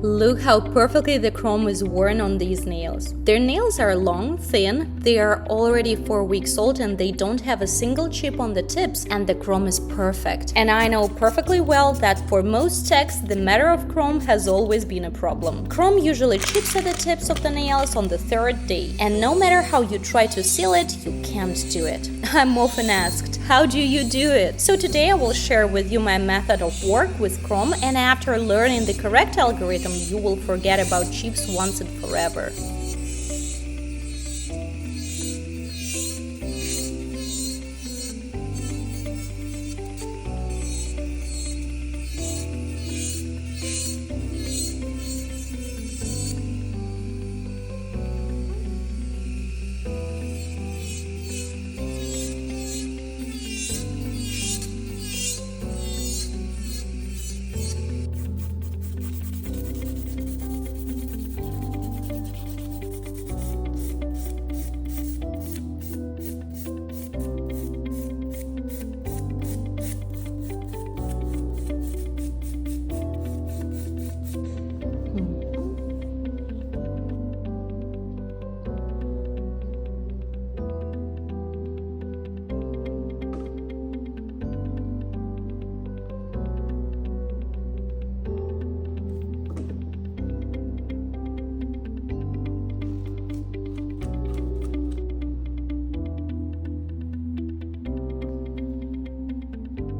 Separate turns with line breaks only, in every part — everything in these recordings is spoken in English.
Look how perfectly the chrome is worn on these nails. Their nails are long, thin, they are already 4 weeks old and they don't have a single chip on the tips, and the chrome is perfect. And I know perfectly well that for most techs, the matter of chrome has always been a problem. Chrome usually chips at the tips of the nails on the 3rd day, and no matter how you try to seal it, you can't do it. I'm often asked, how do you do it? So today I will share with you my method of work with chrome, and after learning the correct algorithm, you will forget about chips once and forever.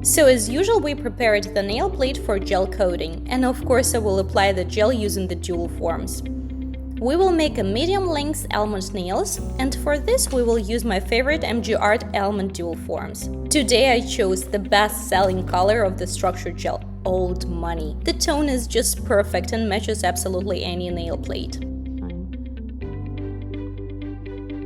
So as usual, we prepared the nail plate for gel coating, and of course I will apply the gel using the dual forms. We will make a medium length almond nails, and for this we will use my favorite MGart almond dual forms. Today I chose the best-selling color of the structured gel, Old Money. The tone is just perfect and matches absolutely any nail plate.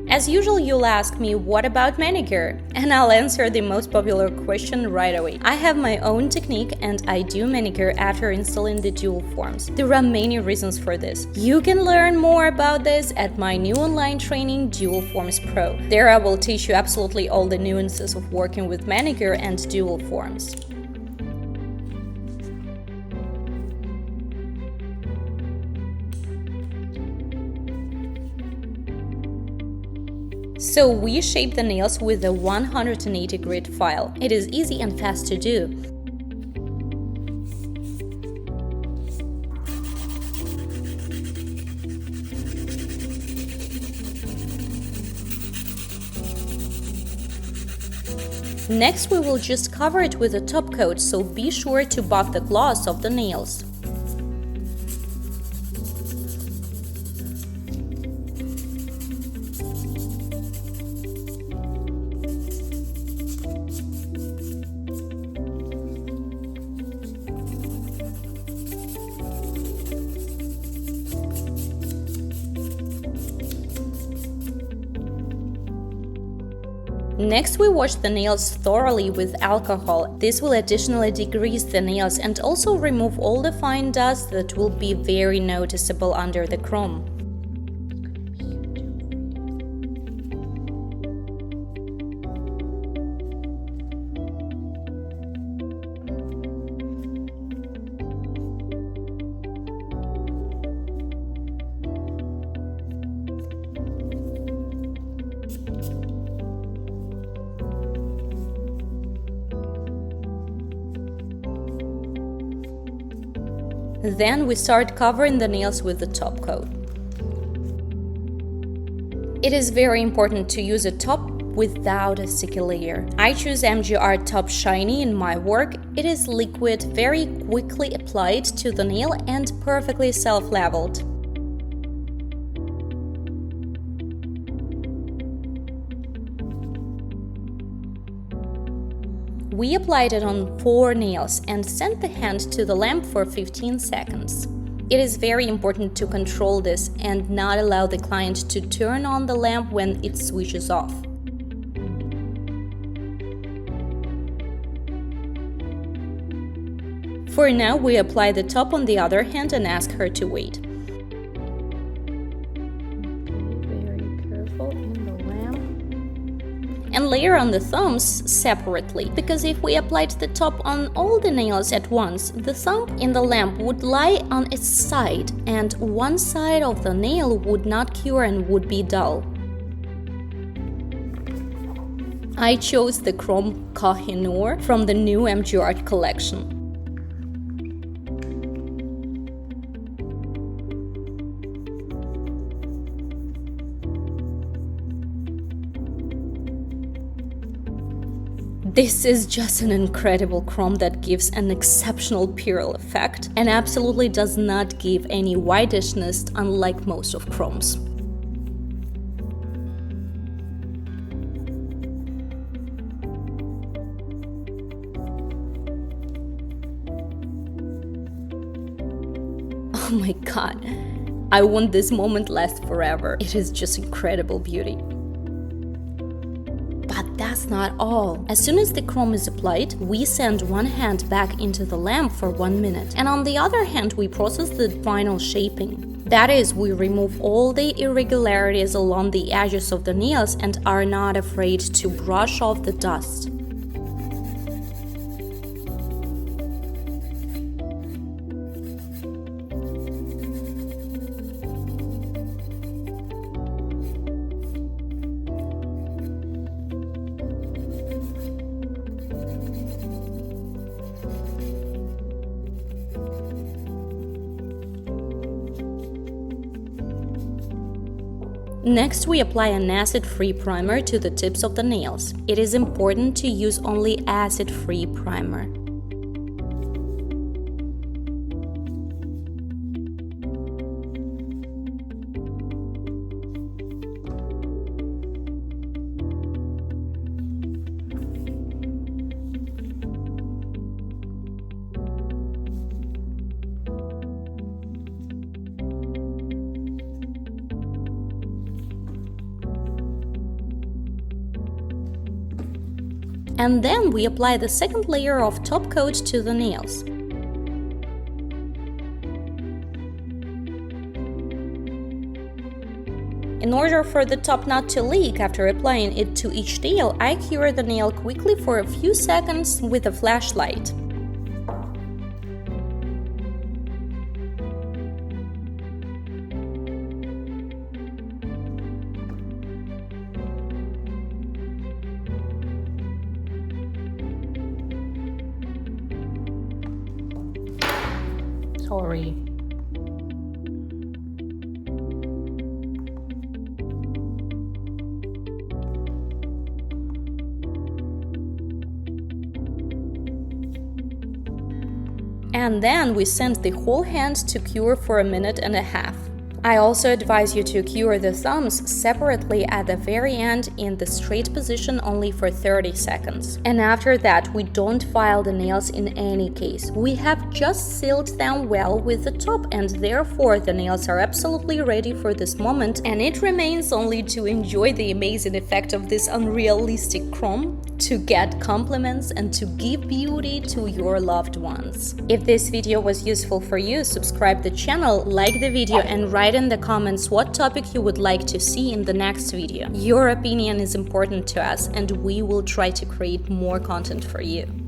As usual, you'll ask me, what about manicure? And I'll answer the most popular question right away. I have my own technique and I do manicure after installing the dual forms. There are many reasons for this. You can learn more about this at my new online training, Dual Forms Pro. There I will teach you absolutely all the nuances of working with manicure and dual forms. So we shape the nails with a 180 grit file. It is easy and fast to do. Next we will just cover it with a top coat, so be sure to buff the gloss of the nails. Next, we wash the nails thoroughly with alcohol. This will additionally degrease the nails and also remove all the fine dust that will be very noticeable under the chrome. Then we start covering the nails with the top coat. It is very important to use a top without a sticky layer. I choose MGart Top Shiny in my work. It is liquid, very quickly applied to the nail and perfectly self-leveled. We applied it on 4 nails and sent the hand to the lamp for 15 seconds. It is very important to control this and not allow the client to turn on the lamp when it switches off. For now, we apply the top on the other hand and ask her to wait. and layer on the thumbs separately, because if we applied the top on all the nails at once, the thumb in the lamp would lie on its side and one side of the nail would not cure and would be dull. I chose the Chrome Kohinoor from the new MGart collection. This is just an incredible chrome that gives an exceptional pearl effect and absolutely does not give any whitishness unlike most of chromes. Oh my god, I want this moment last forever. It is just incredible beauty. But that's not all. As soon as the chrome is applied, we send one hand back into the lamp for 1 minute, and on the other hand we process the final shaping. That is, we remove all the irregularities along the edges of the nails and are not afraid to brush off the dust. Next, we apply an acid-free primer to the tips of the nails. It is important to use only acid-free primer. And then we apply the second layer of top coat to the nails. In order for the top not to leak after applying it to each nail, I cure the nail quickly for a few seconds with a flashlight. Sorry. And then we send the whole hand to cure for 1.5 minutes. I also advise you to cure the thumbs separately at the very end in the straight position only for 30 seconds. And after that, we don't file the nails in any case. We have just sealed them well with the top, and therefore the nails are absolutely ready for this moment, and it remains only to enjoy the amazing effect of this unrealistic chrome, to get compliments and to give beauty to your loved ones. If this video was useful for you, subscribe the channel, like the video, and write in the comments what topic you would like to see in the next video. Your opinion is important to us, and we will try to create more content for you.